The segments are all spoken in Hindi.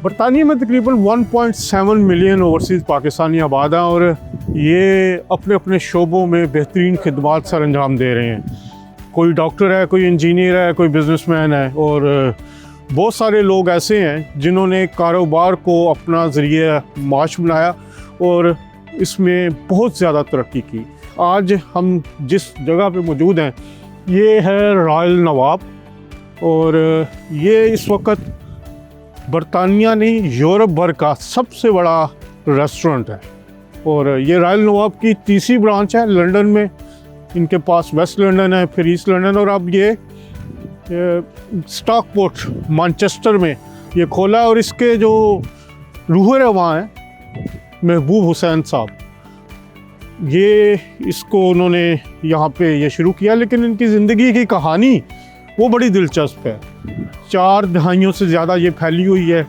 बरतानिया में तकरीबन 1.7 मिलियन ओवरसीज़ पाकिस्तानी आबाद हैं और ये अपने अपने शोबों में बेहतरीन खिदमात सर अंजाम दे रहे हैं। कोई डॉक्टर है, कोई इंजीनियर है, कोई बिजनेसमैन है और बहुत सारे लोग ऐसे हैं जिन्होंने कारोबार को अपना ज़रिया माश बनाया और इसमें बहुत ज़्यादा तरक्की की। आज हम जिस जगह पे मौजूद हैं ये है रॉयल नवाब और ये इस वक्त बरतानिया नहीं यूरोप भर का सबसे बड़ा रेस्टोरेंट है और ये रॉयल नवाब की तीसरी ब्रांच है लंदन में। इनके पास वेस्ट लंदन है, फिर ईस्ट लंदन और अब ये स्टॉकपोर्ट मैनचेस्टर में ये खोला और इसके जो रूह रवां हैं महबूब हुसैन साहब, ये इसको उन्होंने यहाँ पे ये शुरू किया, लेकिन इनकी ज़िंदगी की कहानी वो बड़ी दिलचस्प है। 4 दहाइयों से ज़्यादा ये फैली हुई है।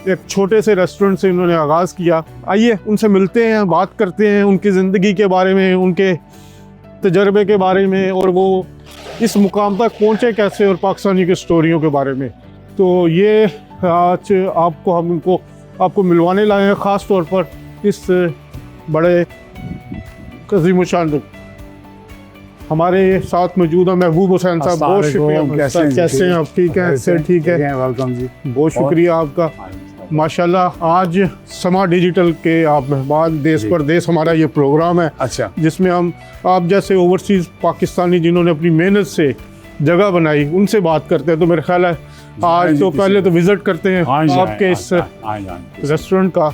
एक छोटे से रेस्टोरेंट से इन्होंने आगाज़ किया। आइए उनसे मिलते हैं, बात करते हैं उनकी ज़िंदगी के बारे में, उनके तजर्बे के बारे में और वो इस मुकाम तक पहुँचे कैसे और पाकिस्तानी की स्टोरियों के बारे में। तो ये आज आपको मिलवाने लाए हैं ख़ास तौर पर इस बड़े अज़ीम शान हमारे साथ मौजूद है महबूब हुसैन साहब। बहुत शुक्रिया। कैसे हैं आप? ठीक हैं? सर ठीक है, वेलकम जी। बहुत शुक्रिया आपका। माशाल्लाह आज समा डिजिटल के आप मेहमान, देश परदेश हमारा ये प्रोग्राम है। अच्छा, जिसमें हम आप जैसे ओवरसीज़ पाकिस्तानी जिन्होंने अपनी मेहनत से जगह बनाई उनसे बात करते हैं। तो मेरा ख्याल है आज तो पहले तो विज़िट करते हैं आपके इस रेस्टोरेंट का।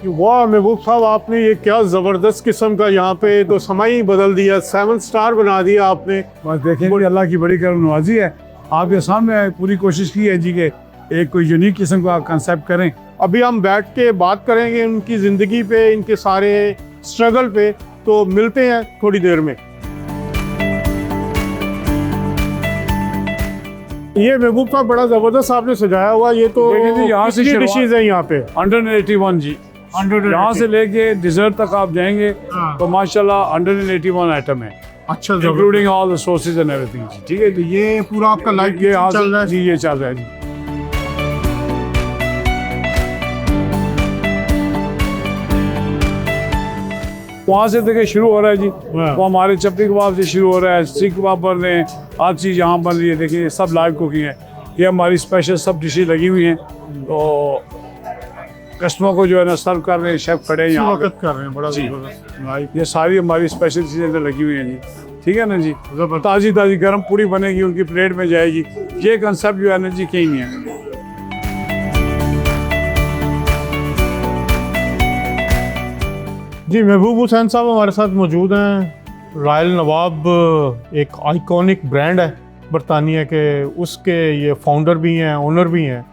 वाह महबूब साहब, आपने ये क्या ज़बरदस्त किस्म का यहाँ पे तो समय ही बदल दिया, 7 स्टार बना दिया आपने। बस देखें अल्लाह की बड़ी करम नवाजी है। आपके सामने पूरी कोशिश की है जी कि एक कोई यूनिक किस्म का कंसेप्ट करें। अभी हम बैठ के बात करेंगे उनकी ज़िंदगी पे, इनके सारे स्ट्रगल पे। तो मिलते हैं थोड़ी देर में। ये महबूब साहब बड़ा ज़बरदस्त आपने सजाया हुआ। ये तो यहाँ से डिशेज है यहाँ पे 181 जी। यहाँ से लेके डिजर्ट तक आप जाएंगे तो माशाल्लाह 181 आइटम है। अच्छा, including all the sausage and everything. ठीक है, तो ये पूरा आपका लाइफ ये चल रहा है जी, ये चल रहा है जी। वहाँ से देखिए शुरू हो रहा है जी। वो हमारे चपटी कबाब से शुरू हो रहा है, सीख कबाब बन रहे हैं, हर चीज़ यहाँ बन रही है। देखिए सब लाइव कुकिंग है। ये हमारी स्पेशल सब डिशेज लगी हुई हैं। तो कस्टमर को जो है ना सर्व कर रहे हैं, शेफ खड़े हैं यहाँ पे कर रहे हैं। बड़ा ज़बरदस्त। ये सारी हमारी स्पेशल चीज़ें लगी हुई हैं जी। ठीक है ना जी, ताज़ी ताज़ी गर्म पूरी बनेगी, उनकी प्लेट में जाएगी। ये कंसेप्ट जो है ना जी कहीं नहीं है। जी महबूब हुसैन साहब हमारे साथ मौजूद हैं। रॉयल नवाब एक आइकॉनिक ब्रांड है बरतानिया के, उसके ये फाउंडर भी हैं, ओनर भी हैं।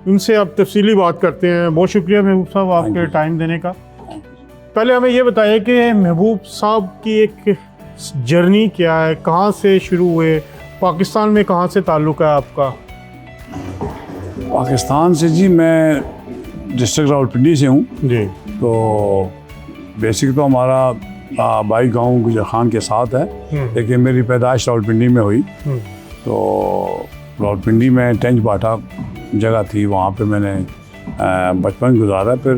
इनसे आप तफसीली बात करते हैं। बहुत शुक्रिया महबूब साहब आपके टाइम देने का। पहले हमें ये बताइए कि महबूब साहब की एक जर्नी क्या है, कहाँ से शुरू हुए, पाकिस्तान में कहाँ से ताल्लुक़ है आपका? पाकिस्तान से जी मैं डिस्ट्रिक्ट रावलपिंडी से हूँ जी। तो बेसिक तो हमारा भाई गांव गुजर खान के साथ है, लेकिन मेरी पैदाइश रावलपिंडी में हुई। तो रावलपिंडी में टेंच बाटा जगह थी, वहाँ पे मैंने बचपन गुजारा। फिर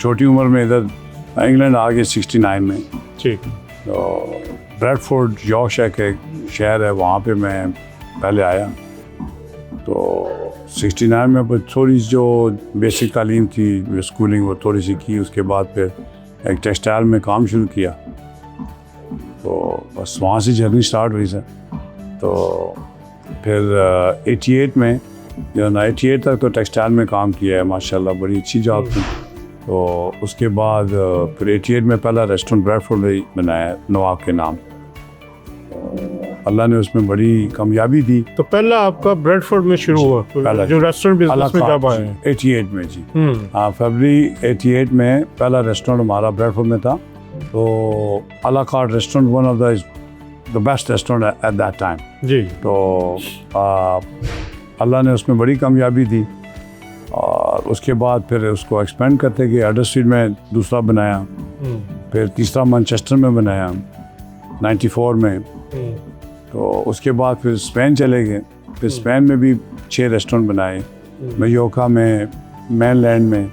छोटी उम्र में इधर इंग्लैंड आ गए 69 में। ठीक। तो ब्रैडफोर्ड यॉर्कशायर के शहर है, वहाँ पे मैं पहले आया। तो 69 में बस थोड़ी जो बेसिक तालीम थी, स्कूलिंग, वो थोड़ी सी की। उसके बाद फिर एक टेक्सटाइल में काम शुरू किया। तो बस वहाँ से जर्नी स्टार्ट हुई सर। तो फिर 88 में जो ना 88 तक तो टेक्सटाइल में काम किया है, माशाल्लाह बड़ी अच्छी जॉब थी। तो उसके बाद फिर 88 में पहला रेस्टोरेंट ब्रैडफोर्ड में बनाया नवाब के नाम। अल्लाह ने उसमें बड़ी कामयाबी दी। तो पहला आपका ब्रैडफोर्ड में शुरू हुआ जो रेस्टोरेंट बिजनेस में कब आए? 88 में जी। हाँ, फरवरी 88 में पहला रेस्टोरेंट हमारा ब्रैडफोर्ड में था। तो a la carte restaurant one of the best restaurant at that time जी। तो अल्लाह ने उसमें बड़ी कामयाबी दी। और उसके बाद फिर उसको एक्सपेंड करते गए। अडर स्ट्रीट में दूसरा बनाया, फिर तीसरा मैनचेस्टर में बनाया 94 में। तो उसके बाद फिर स्पेन चले गए। फिर स्पेन में भी 6 रेस्टोरेंट बनाए, मयोका में, मेनलैंड में,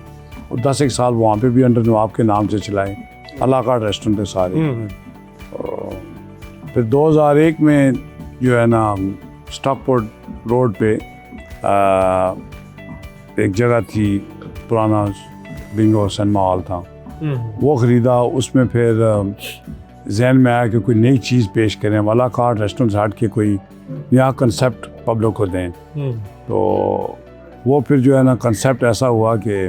और 10 एक साल वहाँ पे भी अंडर नवाब के नाम से चलाए, अला कार्ट रेस्टोरेंट है सारे। और फिर 2001 में जो है ना स्टॉकपोर्ट रोड पे एक जगह थी, पुराना बिंगो सिनेमा हॉल था, वो ख़रीदा। उसमें फिर जहन में आया कि कोई नई चीज़ पेश करें, वाला कार्ट रेस्टोरेंट से हट के कोई नया कंसेप्ट पब्लिक को दें। तो वो फिर जो है ना कंसेप्ट ऐसा हुआ कि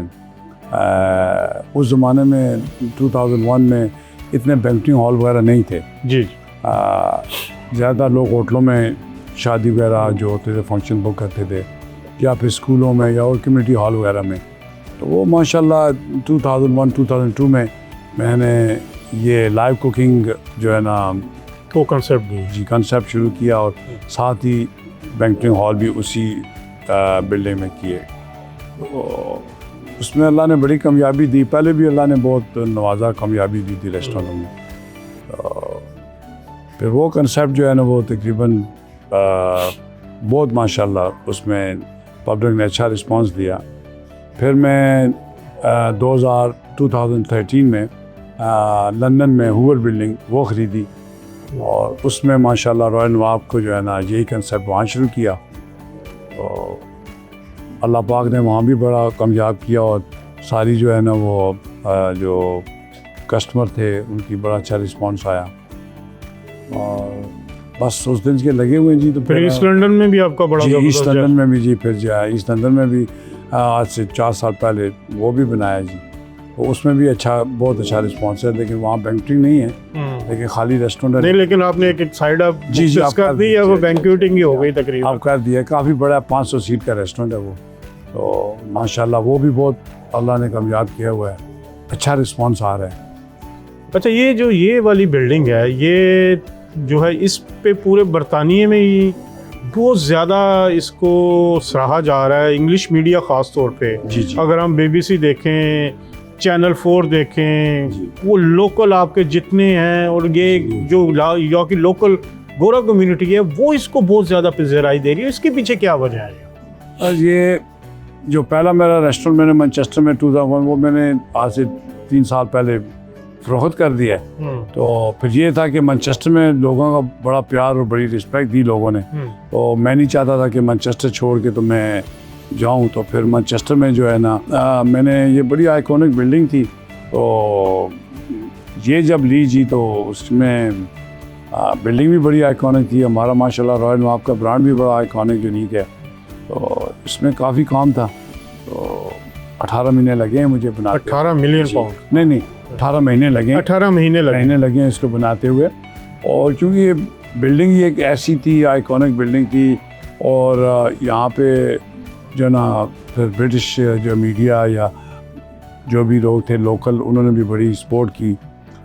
उस ज़माने में 2001 में इतने बैंक्वेटिंग हॉल वगैरह नहीं थे जी। ज़्यादा लोग होटलों में शादी वगैरह जो होते थे फंक्शन बुक करते थे, या फिर स्कूलों में या और कम्युनिटी हॉल वगैरह में। तो वो माशाल्लाह 2001-2002 में मैंने ये लाइव कुकिंग जो है ना वो कंसेप्ट शुरू किया, और साथ ही बैंक्वेटिंग हॉल भी उसी बिल्डिंग में किए। तो उसमें अल्लाह ने बड़ी कामयाबी दी। पहले भी अल्लाह ने बहुत नवाजा, कामयाबी दी थी रेस्टोरेंटों में। फिर वो कंसेप्ट जो है ना वो तकरीबन बहुत माशाल्लाह उसमें पब्लिक ने अच्छा रिस्पांस दिया। फिर मैं 2013 में लंदन में हूवर बिल्डिंग वो ख़रीदी, और उसमें माशाल्लाह रॉयल नवाब को जो है ना यही कंसेप्ट वहाँ शुरू किया। तो अल्लाह पाक ने वहाँ भी बड़ा कामयाब किया, और सारी जो है ना वो जो कस्टमर थे उनकी बड़ा अच्छा रिस्पांस आया, और बस उस दिन के लगे हुए हैं जी। तो फिर ईस्ट लंदन में भी आपका बड़ा जी, ईस्ट लंदन में भी जी, फिर जो है ईस्ट लंदन में भी आज से 4 साल पहले वो भी बनाया जी। तो उसमें भी बहुत अच्छा रिस्पांस है, लेकिन वहाँ बैंक्वेटिंग नहीं है, लेकिन खाली रेस्टोरेंट नहीं। लेकिन आपने एक साइड आप जी कर दी है, वो बैंक्वेटिंग ही हो गई तकरीबन। आप कर दिया, काफ़ी बड़ा 500 सीट का रेस्टोरेंट है वो। तो माशाल्लाह वो भी बहुत अल्लाह ने कामयाब किया हुआ है, अच्छा रिस्पांस आ रहा है। अच्छा, ये वाली बिल्डिंग है, ये जो है इस पे पूरे बरतानिया में ही बहुत ज़्यादा इसको सराहा जा रहा है, इंग्लिश मीडिया ख़ास तौर पे। जी जी। अगर हम BBC देखें, चैनल 4 देखें, वो लोकल आपके जितने हैं, और ये जो यहाँ की लोकल गोरा कम्युनिटी है वो इसको बहुत ज़्यादा पज़ीराई दे रही है। इसके पीछे क्या वजह है? ये जो पहला मेरा रेस्टोरेंट मैंने मैनचेस्टर में 2001 वो मैंने आज से 3 साल पहले फ़रोख्त कर दिया है। तो फिर ये था कि मैनचेस्टर में लोगों का बड़ा प्यार और बड़ी रिस्पेक्ट दी लोगों ने। तो मैं नहीं चाहता था कि मैनचेस्टर छोड़ के तो मैं जाऊं। तो फिर मैनचेस्टर में जो है ना मैंने ये बड़ी आइकॉनिक बिल्डिंग थी, तो ये जब ली जी तो उसमें बिल्डिंग भी बड़ी आइकॉनिक थी। हमारा माशाल्लाह रॉयल नवाब का ब्रांड भी बड़ा आइकॉनिक यूनिक है। तो इसमें काफ़ी काम था। तो 18 महीने लगे हैं मुझे बनाते। 18 मिलियन पाउंड? नहीं, 18 महीने लगे। 18 महीने लगे हैं इसको बनाते हुए। और क्योंकि ये बिल्डिंग ही एक ऐसी थी, आइकॉनिक बिल्डिंग थी, और यहाँ पे जो ना फिर ब्रिटिश जो मीडिया या जो भी लोग थे लोकल, उन्होंने भी बड़ी सपोर्ट की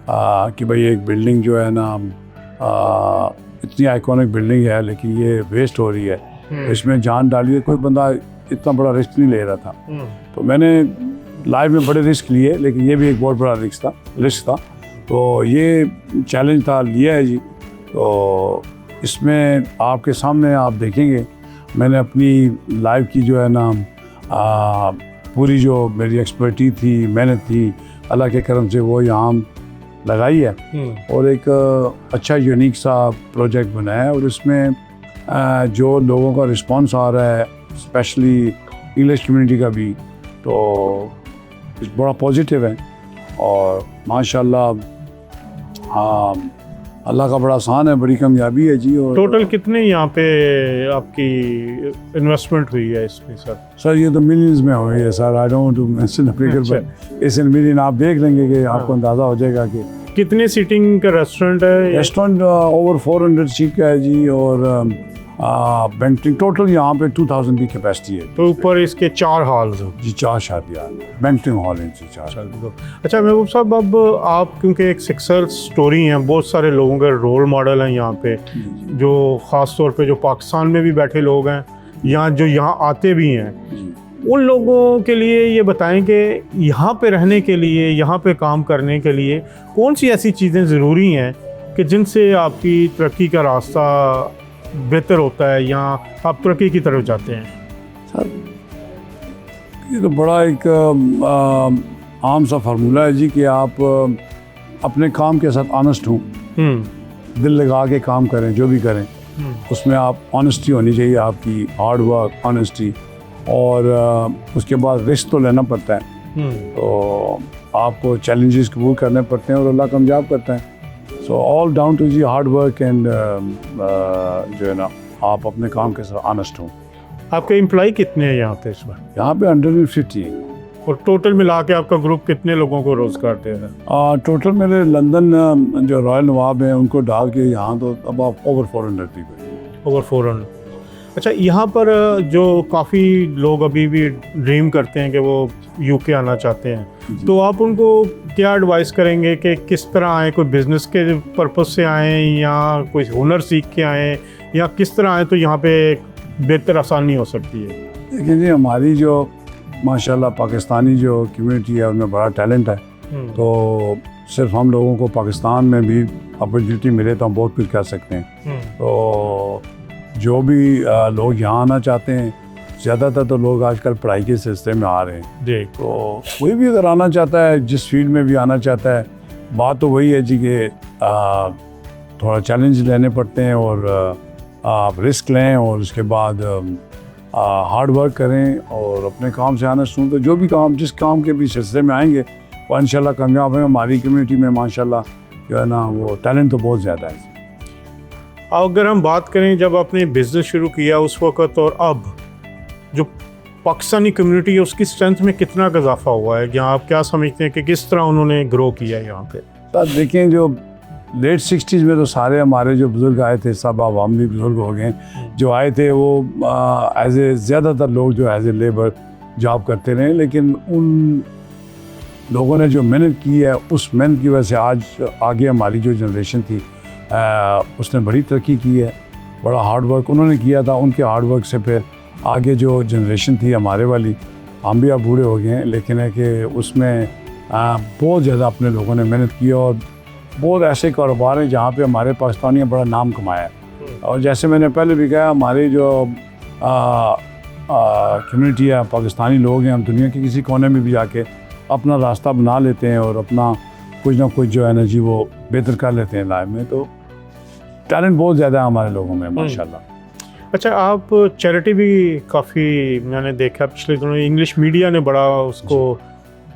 कि भाई एक बिल्डिंग जो है ना इतनी आइकॉनिक बिल्डिंग है लेकिन ये वेस्ट हो रही है, इसमें जान डालिए। कोई बंदा इतना बड़ा रिस्क नहीं ले रहा था। तो मैंने लाइफ में बड़े रिस्क लिए, लेकिन ये भी एक बहुत बड़ा रिस्क था। तो ये चैलेंज था, लिया है जी। तो इसमें आपके सामने आप देखेंगे मैंने अपनी लाइफ की जो है ना पूरी जो मेरी एक्सपर्टी थी, मेहनत थी, अल्लाह के करम से वो यहाँ लगाई है, और एक अच्छा यूनिक सा प्रोजेक्ट बनाया है। और इसमें जो लोगों का रिस्पांस आ रहा है, स्पेशली इंग्लिश कम्युनिटी का भी, तो बड़ा पॉजिटिव है। और माशाल्लाह अल्लाह का बड़ा आसान है, बड़ी कामयाबी है जी। और टोटल कितने यहाँ पे आपकी इन्वेस्टमेंट हुई है इसमें सर? ये तो मिलियंस में हुई है sir. I don't to mention the figure, but it's in million. आप देख लेंगे कि आपको अंदाज़ा हो जाएगा कि कितने सीटिंग का रेस्टोरेंट है। रेस्टोरेंट ओवर 400 सीट का है जी, और बैंक्वेटिंग टोटल यहाँ पे 2000 की कैपेसिटी है। तो ऊपर इसके 4 हॉल्स हैं जी, 4 शादियाँ बैंक्वेटिंग हॉल हैं जी, 4। अच्छा महबूब साहब, अब आप क्योंकि एक सक्सेस स्टोरी हैं, बहुत सारे लोगों के रोल मॉडल हैं यहाँ पे, जो ख़ास तौर पे जो पाकिस्तान में भी बैठे लोग हैं, यहाँ आते भी हैं, उन लोगों के लिए ये बताएं कि यहाँ पे रहने के लिए, यहाँ पे काम करने के लिए कौन सी ऐसी चीज़ें ज़रूरी हैं कि जिनसे आपकी तरक्की का रास्ता बेहतर होता है या आप तरक्की की तरफ जाते हैं? सर ये तो बड़ा एक आम सा फार्मूला है जी कि आप अपने काम के साथ ऑनेस्ट हों, दिल लगा के काम करें, जो भी करें उसमें आप ऑनेस्टी होनी चाहिए आपकी, हार्ड वर्क, ऑनेस्टी, और उसके बाद रिस्क तो लेना पड़ता है। तो आपको चैलेंजेस कबूल करने पड़ते हैं और अल्लाह कामयाब करता है। सो ऑल डाउन टू जी हार्ड वर्क एंड जो है ना आप अपने काम के साथ ऑनेस्ट हों। आपके एम्प्लॉय कितने हैं यहाँ पे इस बार? यहाँ पे 150 है। और टोटल मिला के आपका ग्रुप कितने लोगों को रोज़गार दे रहा है? टोटल मेरे लंदन जो रॉयल नवाब हैं उनको डाल के यहाँ तो अब आप ओवर 400 पीपल। ओवर 400। अच्छा, यहाँ पर जो काफ़ी लोग अभी भी ड्रीम करते हैं कि वो यूके आना चाहते हैं, तो आप उनको क्या एडवाइस करेंगे कि किस तरह आएँ? कोई बिज़नेस के पर्पज़ से आएँ या कोई हुनर सीख के आएँ या किस तरह आएँ तो यहाँ पे बेहतर आसानी हो सकती है? देखिए जी, हमारी जो माशाल्लाह पाकिस्तानी जो कम्युनिटी है उनमें बड़ा टैलेंट है। तो सिर्फ हम लोगों को पाकिस्तान में भी अपॉर्चुनिटी मिले तो हम बहुत कुछ कर सकते हैं। तो जो भी लोग यहाँ आना चाहते हैं, ज़्यादातर तो लोग आजकल पढ़ाई के सिलसिले में आ रहे हैं जी। तो कोई भी अगर आना चाहता है, जिस फील्ड में भी आना चाहता है, बात तो वही है जी कि थोड़ा चैलेंज लेने पड़ते हैं और आप रिस्क लें और उसके बाद हार्ड वर्क करें और अपने काम से आना सुन। तो जो भी काम, जिस काम के भी सिलसिले में आएंगे वो इंशाल्लाह कामयाब है। हमारी कम्युनिटी में माशाल्लाह जो है ना वो टैलेंट तो बहुत ज़्यादा है। अगर हम बात करें जब आपने बिज़नेस शुरू किया उस वक़्त और अब, जो पाकिस्तानी कम्युनिटी है उसकी स्ट्रेंथ में कितना इजाफा हुआ है, या आप क्या समझते हैं कि किस तरह उन्होंने ग्रो किया है यहाँ पे? तो देखें, जो लेट 60s में तो सारे हमारे जो बुज़ुर्ग आए थे, सब आवामी बुज़ुर्ग हो गए, जो आए थे वो एज ए ज़्यादातर लोग जो एज ए लेबर जॉब करते रहे। लेकिन उन लोगों ने जो मेहनत की है, उस मेहनत की वजह से आज आगे हमारी जो जनरेशन थी उसने बड़ी तरक्की की है। बड़ा हार्ड वर्क उन्होंने किया था, उनके हार्ड वर्क से फिर आगे जो जनरेशन थी हमारे वाली, हम भी अब बूढ़े हो गए हैं, लेकिन है कि उसमें बहुत ज़्यादा अपने लोगों ने मेहनत की और बहुत ऐसे कारोबार हैं जहाँ पे हमारे पाकिस्तानी बड़ा नाम कमाया है। और जैसे मैंने पहले भी कहा, हमारी जो कम्युनिटी है, पाकिस्तानी लोग हैं, हम दुनिया के किसी कोने में भी जाके अपना रास्ता बना लेते हैं और अपना कुछ ना कुछ जो है ना जी वो बेहतर कर लेते हैं लाइफ में। तो टैलेंट बहुत ज़्यादा है हमारे लोगों में माशाल्लाह। अच्छा, आप चैरिटी भी काफ़ी मैंने देखा पिछले दिनों, इंग्लिश मीडिया ने बड़ा उसको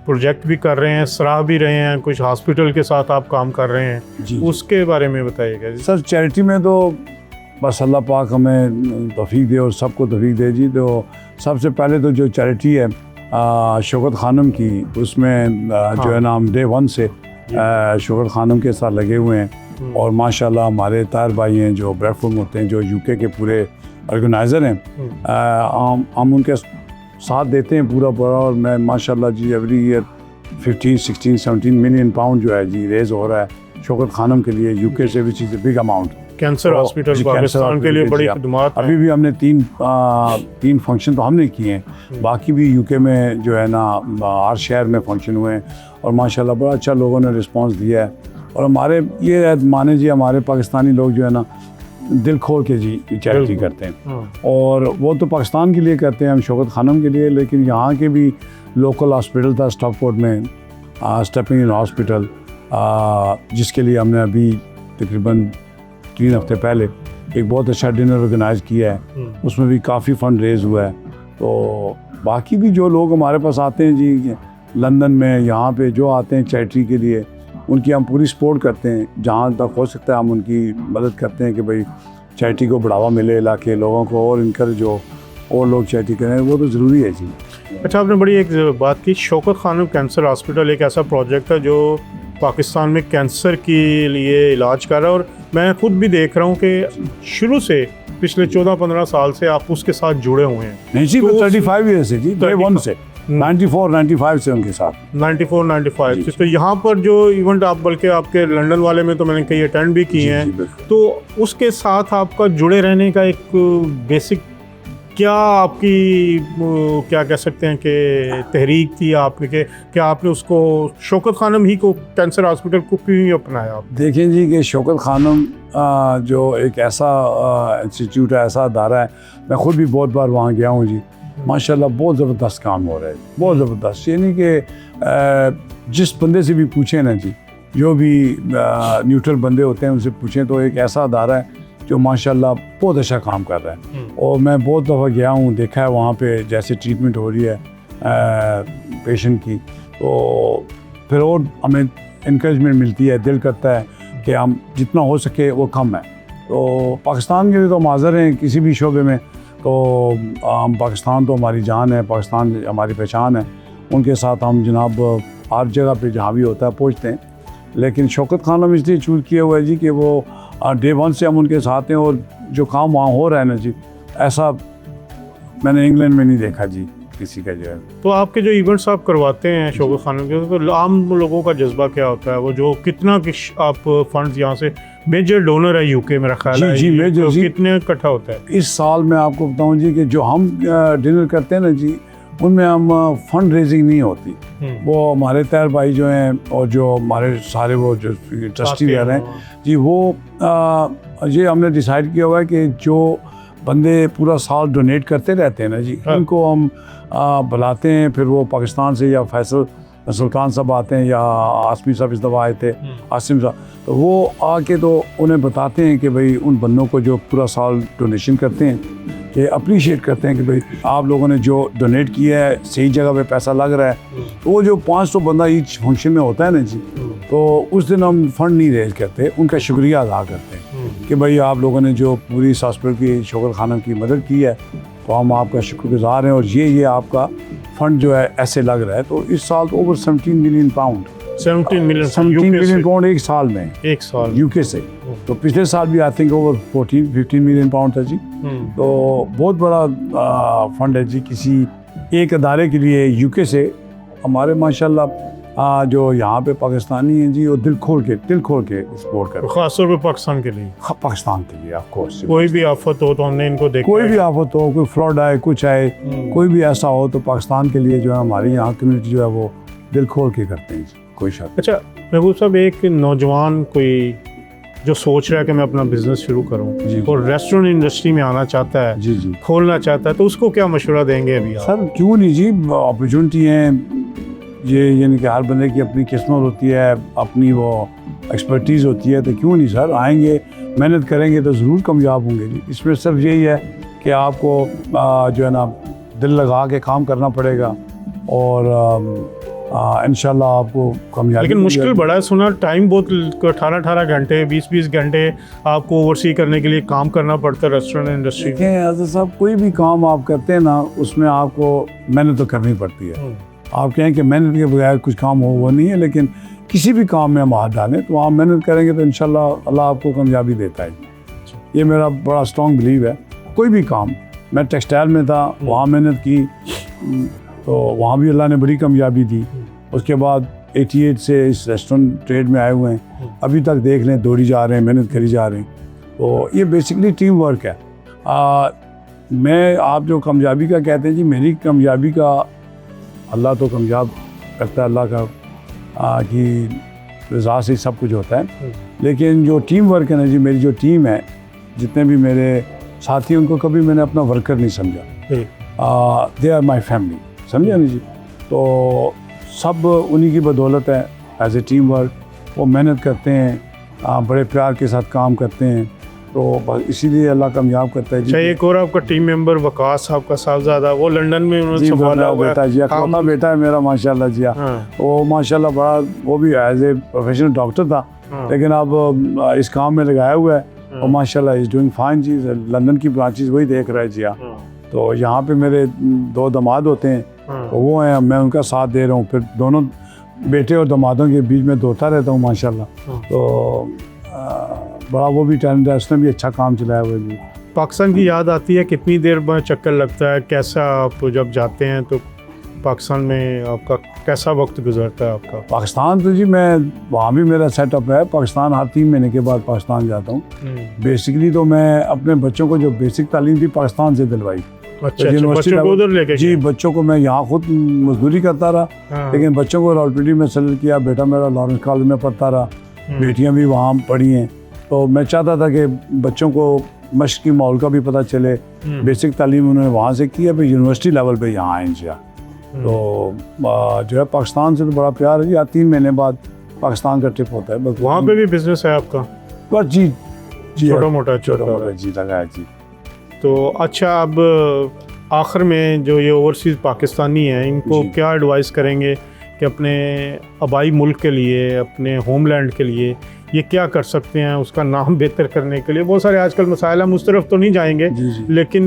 प्रोजेक्ट भी कर रहे हैं, सराह भी रहे हैं, कुछ हॉस्पिटल के साथ आप काम कर रहे हैं जी। उसके बारे में बताइएगा। सर चैरिटी में तो बस अल्लाह पाक हमें तौफीक दे और सबको तौफीक दे जी। तो सबसे पहले तो जो चैरिटी है शौकत खानम की, उसमें जो है ना हम डे 1 से शौकत खानम के साथ लगे हुए हैं। और माशाल्लाह हमारे तार भाई हैं जो ब्रेडफोर्ड होते हैं, जो यूके के पूरे ऑर्गेनाइज़र हैं, हम उनके साथ देते हैं पूरा। और मैं माशाल्लाह जी एवरी ईयर 15, 16, 17 मिलियन पाउंड जो है जी रेज हो रहा है शौकत खानम के लिए, यूके से which is a big amount. Cancer hospital Pakistan के लिए बड़ी खिदमत। अभी भी हमने तीन फंक्शन तो हमने किए हैं, बाकी भी यूके में जो है ना हर शहर में फंक्शन हुए हैं और माशाल्लाह बड़ा अच्छा लोगों ने रिस्पांस दिया है। और हमारे ये माने जी, हमारे पाकिस्तानी लोग जो है ना दिल खोल के जी चैरिटी करते हैं। और वो तो पाकिस्तान के लिए करते हैं, हम शौकत खानम के लिए, लेकिन यहाँ के भी लोकल हॉस्पिटल था स्टॉकपोर्ट में, स्टेपिंग इन हॉस्पिटल, जिसके लिए हमने अभी तकरीबन 3 हफ्ते पहले एक बहुत अच्छा डिनर ऑर्गेनाइज़ किया है। उसमें भी काफ़ी फंड रेज हुआ है। तो बाकी भी जो लोग हमारे पास आते हैं जी लंदन में, यहाँ पे जो आते हैं चैरिटी के लिए, उनकी हम पूरी सपोर्ट करते हैं। जहाँ तक हो सकता है हम उनकी मदद करते हैं कि भाई चैरिटी को बढ़ावा मिले, इलाके लोगों को, और इनकरेज हो और लोग चैरिटी करें, वो तो ज़रूरी है जी। अच्छा, आपने बड़ी एक बात की, शौकत खानम कैंसर हॉस्पिटल एक ऐसा प्रोजेक्ट है जो पाकिस्तान में कैंसर के लिए इलाज कर रहा है। और मैं खुद भी देख रहा हूँ कि शुरू से पिछले 14-15 साल से आप उसके साथ जुड़े हुए हैं। नहीं जी, 35 ईयर से जी, 1 से 94-95 से उनके साथ 94-95। तो यहाँ पर जो इवेंट आप, बल्कि आपके लंदन वाले में तो मैंने कई अटेंड भी किए हैं, तो उसके साथ आपका जुड़े रहने का एक बेसिक क्या आपकी क्या कह सकते हैं कि तहरीक थी आपने कि क्या आपने उसको शौकत खानम ही को कैंसर हॉस्पिटल को क्यों ही अपनाया आप? देखें जी कि शौकत खानम जो एक ऐसा इंस्टीट्यूट है, ऐसा अदारा है, मैं ख़ुद भी बहुत बार वहाँ गया हूँ जी। माशाल्लाह बहुत ज़बरदस्त काम हो रहा है, बहुत ज़बरदस्त। यानी कि जिस बंदे से भी पूछें ना जी, जो भी न्यूट्रल बंदे होते हैं उनसे पूछें तो एक ऐसा अदारा है जो माशाल्लाह बहुत अच्छा काम कर रहा है। और मैं बहुत दफ़ा गया हूँ, देखा है वहाँ पे जैसे ट्रीटमेंट हो रही है पेशेंट की, तो फिर और हमें इंकरेजमेंट मिलती है, दिल करता है कि हम जितना हो सके वो कम है। तो पाकिस्तान के लिए तो माज़र हैं किसी भी शोबे में, तो हम पाकिस्तान तो हमारी जान है, पाकिस्तान हमारी पहचान है, उनके साथ हम जनाब हर जगह पे जहाँ भी होता है पहुँचते हैं। लेकिन शौकत खानम इसलिए चूज़ किया हुआ है जी कि वो डे वन से हम उनके साथ हैं, और जो काम वहाँ हो रहा है ना जी, ऐसा मैंने इंग्लैंड में नहीं देखा जी किसी का जो है। तो आपके जो इवेंट्स आप करवाते हैं शौकत खानम के, तो आम लोगों का जज्बा क्या होता है? वो जो कितना आप फंड्स यहाँ से, मेजर डोनर है यूके मेरा ख्याल है जी मेजर तो जी, कितने इकट्ठा होता है इस साल? मैं आपको बताऊं जी कि जो हम डिनर करते हैं ना जी, उनमें हम फंड रेजिंग नहीं होती। वो हमारे तैर भाई जो हैं और जो हमारे सारे वो जो ट्रस्टी वगैरह हैं जी, वो ये हमने डिसाइड किया हुआ है कि जो बंदे पूरा साल डोनेट करते रहते हैं ना जी, उनको हम बुलाते हैं। फिर वो पाकिस्तान से या फैसल सुल्तान साहब आते हैं या आसमी साहब इस दफ़ा आए थे, आसिम साहब, तो वो आके तो उन्हें बताते हैं कि भाई उन बंदों को जो पूरा साल डोनेशन करते हैं, कि अप्रिशिएट करते हैं कि भाई आप लोगों ने जो डोनेट किया है सही जगह पे पैसा लग रहा है। तो वो जो 500 बंदा ईच फंक्शन में होता है ना जी, तो उस दिन हम फंड नहीं रेज करते, उनका शुक्रिया अदा करते हैं कि भाई आप लोगों ने जो पूरी इस हॉस्पिटल की शौकत खानम की मदद की है, तो हम आपका शुक्रगुजार हैं, और ये आपका फंड जो है ऐसे लग रहा है। तो इस साल तो over 17 million pound, 17 million pound एक साल में, एक साल यूके से। तो पिछले साल भी I think over 14-15 million pound था जी। तो बहुत बड़ा फंड है जी किसी एक अदारे के लिए यूके से। हमारे माशाल्लाह जो यहाँ पे पाकिस्तानी हैं जी, वो दिल खोल के सपोर्ट कर, खासतौर पर पाकिस्तान के लिए, पाकिस्तान के लिए। ऑफ कोर्स कोई भी आफत हो तो हमने इनको देखा, कोई भी आफत हो, कोई फ्लड आए, कुछ आए, कोई भी ऐसा हो, तो पाकिस्तान के लिए जो है हमारी यहाँ कम्युनिटी जो है वो दिल खोल के करते हैं जी, कोई शक। अच्छा महबूब साहब, एक नौजवान कोई जो सोच रहा है कि मैं अपना बिजनेस शुरू करूं और रेस्टोरेंट इंडस्ट्री में आना चाहता है, जी खोलना चाहता है, तो उसको क्या मशवरा देंगे अभी आप? सर क्यों नहीं जी, अपॉर्चुनिटी हैं ये, यानी कि हर बंदे की अपनी किस्मत होती है, अपनी वो एक्सपर्टीज़ होती है, तो क्यों नहीं सर, आएंगे मेहनत करेंगे तो ज़रूर कामयाब होंगे जी। इसमें सिर्फ यही है कि आपको जो है ना दिल लगा के काम करना पड़ेगा, और इंशाल्लाह आपको कामयाबी। लेकिन मुश्किल बड़ा है, सुना टाइम बहुत 18 घंटे 20 घंटे आपको ओवरसी करने के लिए काम करना पड़ता है रेस्टोरेंट इंडस्ट्री। देखें आज़ाद साहब, कोई भी काम आप करते हैं ना, उसमें आपको मेहनत तो करनी पड़ती है। आप कहें कि मेहनत के बगैर कुछ काम हो, वो नहीं है, लेकिन किसी भी काम में हम हाथ डालें तो आप मेहनत करेंगे तो इंशाल्लाह अल्लाह आपको कामयाबी देता है। ये मेरा बड़ा स्ट्रॉन्ग बिलीव है। कोई भी काम, मैं टेक्सटाइल में था, वहाँ मेहनत की, तो वहाँ भी अल्लाह ने बड़ी कामयाबी दी। उसके बाद 88 से इस रेस्टोरेंट ट्रेड में आए हुए हैं, अभी तक देख लें दौड़ी जा रहे हैं, मेहनत करी जा रहे हैं। तो ये बेसिकली टीम वर्क है। मैं आप जो कामयाबी का कहते हैं जी, मेरी कामयाबी का अल्लाह तो कामयाब करता है, अल्लाह का कि रज़ा से सब कुछ होता है। लेकिन जो टीम वर्क है ना जी, मेरी जो टीम है, जितने भी मेरे साथी, उनको कभी मैंने अपना वर्कर नहीं समझा। दे आर माई फैमिली, समझे ना जी। तो सब उन्हीं की बदौलत है, एज ए टीम वर्क वो मेहनत करते हैं, बड़े प्यार के साथ काम करते हैं, तो बस इसीलिए अल्लाह कामयाब करता है जी। एक और आपका टीम मेंबर वकास साहब का साहबजादा, वो लंदन में उन्होंने संभाला हुआ बेटा जी, अपना बेटा है मेरा माशाल्लाह जी। वो माशाल्लाह बड़ा, वो भी एज ए प्रोफेशनल डॉक्टर था, लेकिन अब इस काम में लगाया हुआ है, और माशाल्लाह इज डूइंग फाइन जी। लंदन की ब्रांचेस वही देख रहा है जी। तो यहाँ पे मेरे 2 दामाद होते हैं, तो वो हैं, मैं उनका साथ दे रहा हूँ, फिर दोनों बेटे और दामादों के बीच में दोता रहता हूँ माशाल्लाह। तो बड़ा वो भी टैलेंट है, उसने भी अच्छा काम चलाया हुआ है। पाकिस्तान की याद आती है, कितनी देर में चक्कर लगता है, कैसा आप जब जाते हैं तो पाकिस्तान में आपका कैसा वक्त गुजरता है आपका? पाकिस्तान तो जी मैं, वहाँ भी मेरा सेटअप है, पाकिस्तान हर 3 महीने के बाद पाकिस्तान जाता हूँ। बेसिकली तो मैं अपने बच्चों को जो बेसिक तालीम थी पाकिस्तान से दिलवाई, अच्छा, यूनिवर्सिटी बच्चों को लेवल- उधर लेके जी, गए। बच्चों को मैं यहाँ खुद मजदूरी करता रहा, हाँ। लेकिन बच्चों को रावलपिंडी में सेलेक्ट किया। बेटा मेरा लॉरेंस कॉलेज में पढ़ता रहा, बेटियां भी वहाँ पढ़ी हैं। तो मैं चाहता था कि बच्चों को मश्क की माहौल का भी पता चले। बेसिक तालीम उन्होंने वहाँ से की है, फिर यूनिवर्सिटी लेवल पे यहाँ आए इंडिया। तो जो है पाकिस्तान से तो बड़ा प्यार है जी। 3 महीने बाद पाकिस्तान का ट्रिप होता है बस। वहाँ पे भी बिजनेस है आपका? बस जी जी, छोटा मोटा छोटा मोटा जी लगा है जी। तो अच्छा, अब आखिर में जो ये ओवरसीज़ पाकिस्तानी हैं, इनको जी। क्या एडवाइस करेंगे कि अपने आबाई मुल्क के लिए, अपने होमलैंड के लिए ये क्या कर सकते हैं उसका नाम बेहतर करने के लिए? बहुत सारे आजकल मसाइल, हम उस तरफ तो नहीं जाएंगे, जी, जी। लेकिन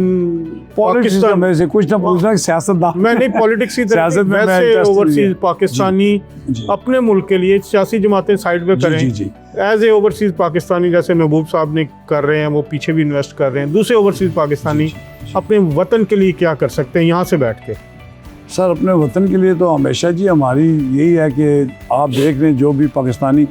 पॉलिटिक्स पाकिस्तान में से कुछ ना पूछना कि सियासत ना मैं नहीं पॉलिटिक्स की तरफ, सियासत में मैं वैसे इंटरेस्ट नहीं ओवरसीज है। पाकिस्तानी जी। अपने मुल्क के लिए सियासी जमातें साइड पे जी, करें, जी, जी। एज ए ओवरसीज पाकिस्तानी जैसे महबूब साहब ने कर रहे हैं, वो पीछे भी इन्वेस्ट कर रहे हैं। दूसरे ओवरसीज पाकिस्तानी अपने वतन के लिए क्या कर सकते हैं यहाँ से बैठ के? सर, अपने वतन के लिए तो हमेशा जी हमारी यही है कि आप देख रहे हैं जो भी पाकिस्तानी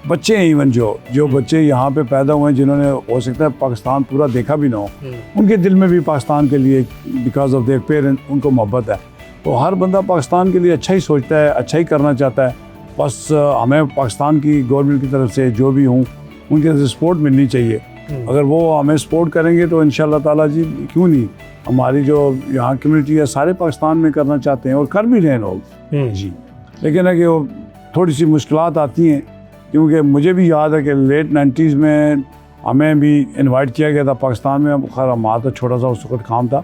बच्चे हैं, इवन जो बच्चे यहाँ पे पैदा हुए हैं, जिन्होंने हो सकता है पाकिस्तान पूरा देखा भी ना हो, उनके दिल में भी पाकिस्तान के लिए बिकॉज ऑफ देयर पेरेंट्स उनको मोहब्बत है। तो हर बंदा पाकिस्तान के लिए अच्छा ही सोचता है, अच्छा ही करना चाहता है। बस हमें पाकिस्तान की गवर्नमेंट की तरफ से जो भी हूँ उनके तरफ से सपोर्ट मिलनी चाहिए। अगर वो हमें सपोर्ट करेंगे तो इंशाल्लाह ताला जी, क्यों नहीं, हमारी जो यहाँ कम्युनिटी है सारे पाकिस्तान में करना चाहते हैं और कर भी रहे हैं लोग जी। लेकिन है कि वो थोड़ी सी मुश्किलात आती हैं, क्योंकि मुझे भी याद है कि लेट 90s में हमें भी इनवाइट किया गया था पाकिस्तान में। खैर हमारा तो छोटा सा उस वक्त काम था,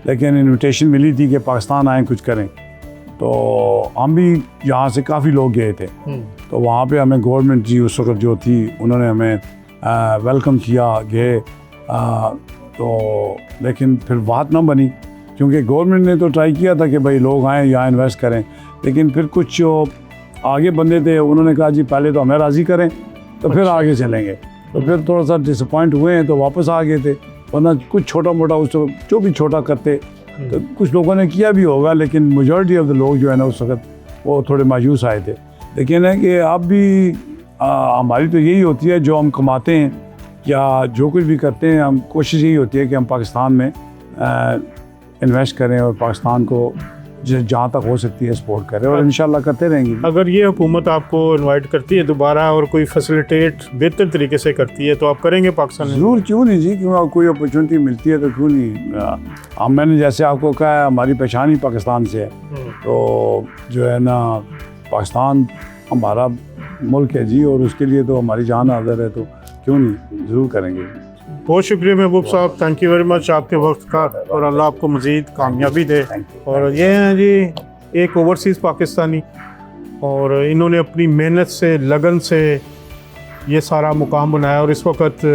लेकिन इनविटेशन मिली थी कि पाकिस्तान आएँ कुछ करें। तो हम भी यहाँ से काफ़ी लोग गए थे। तो वहाँ पे हमें गवर्नमेंट जी उस वक्त जो थी उन्होंने हमें वेलकम किया, गए। तो लेकिन फिर बात ना बनी, क्योंकि गवर्नमेंट ने तो ट्राई किया था कि भाई लोग आएँ यहाँ इन्वेस्ट करें, लेकिन फिर कुछ जो आगे बंदे थे उन्होंने कहा जी पहले तो हमें राज़ी करें तो फिर आगे चलेंगे। तो फिर थोड़ा सा डिसअपॉइंट हुए हैं तो वापस आ गए थे। वरना कुछ छोटा मोटा उस वक्त जो भी छोटा करते तो कुछ लोगों ने किया भी होगा, लेकिन मेजॉरिटी ऑफ द लोग जो है ना उस वक्त वो थोड़े मायूस आए थे। लेकिन है कि अब भी हमारी तो यही होती है, जो हम कमाते हैं या जो कुछ भी करते हैं, हम कोशिश यही होती है कि हम पाकिस्तान में इन्वेस्ट करें और पाकिस्तान को जहाँ तक हो सकती है सपोर्ट करें, और इंशाल्लाह करते रहेंगे। अगर ये हुकूमत आपको इनवाइट करती है दोबारा और कोई फैसिलिटेट बेहतर तरीके से करती है तो आप करेंगे पाकिस्तान में? ज़रूर, क्यों नहीं जी, क्यों कोई अपॉर्चुनिटी मिलती है तो क्यों नहीं। मैंने जैसे आपको कहा है हमारी पहचान ही पाकिस्तान से है, तो जो है ना पाकिस्तान हमारा मुल्क है जी, और उसके लिए तो हमारी जान हाज़िर है, तो क्यों नहीं, ज़रूर करेंगे। बहुत शुक्रिया महबूब साहब, थैंक यू वेरी मच आपके वक्त का, और अल्लाह आपको मज़ीद कामयाबी दे। और ये हैं जी एक ओवरसीज़ पाकिस्तानी, और इन्होंने अपनी मेहनत से, लगन से ये सारा मुकाम बनाया, और इस वक्त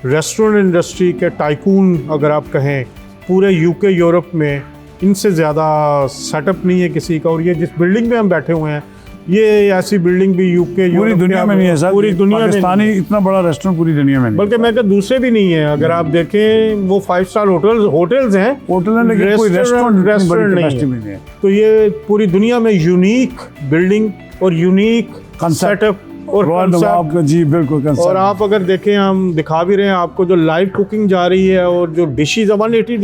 रेस्टोरेंट इंडस्ट्री के टाइकून अगर आप कहें पूरे यूके यूरोप में इनसे ज़्यादा सेटअप नहीं है किसी का। और ये जिस बिल्डिंग में हम बैठे हुए हैं, ये ऐसी बिल्डिंग भी यूके पूरी दुनिया में नहीं है सर, पूरी दुनिया में पाकिस्तानी इतना बड़ा रेस्टोरेंट पूरी दुनिया में नहीं, बल्कि मैं कहता दूसरे भी नहीं है। अगर आप देखें वो 5 स्टार होटल्स हैं, होटल है लेकिन कोई रेस्टोरेंट नहीं है। तो ये पूरी दुनिया में यूनिक बिल्डिंग और यूनिक सेटअप और concept। जी बिल्कुल। और आप अगर देखें, हम दिखा भी रहे हैं आपको जो लाइव कुकिंग जा रही है, और जो dishes 180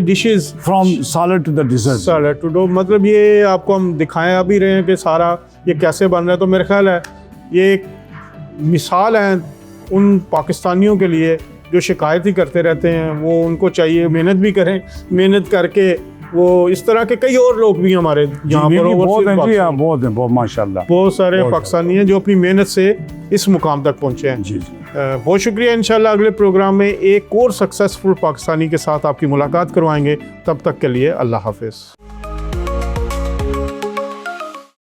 dishes from salad to the dessert, salad to डो, मतलब ये आपको हम दिखाया भी रहे हैं कि सारा ये कैसे बन रहा है। तो मेरा ख्याल है ये एक मिसाल है उन पाकिस्तानियों के लिए जो शिकायत ही करते रहते हैं। वो उनको चाहिए मेहनत भी करें, मेहनत करके वो इस तरह के कई और लोग भी हमारे यहाँ पर बहुत माशाल्लाह बहुत सारे पाकिस्तानी हैं जो अपनी मेहनत से इस मुकाम तक पहुँचे हैं। जी जी, बहुत शुक्रिया। इंशाल्लाह अगले प्रोग्राम में एक और सक्सेसफुल पाकिस्तानी के साथ आपकी मुलाकात करवाएंगे। तब तक के लिए अल्लाह हाफिज़।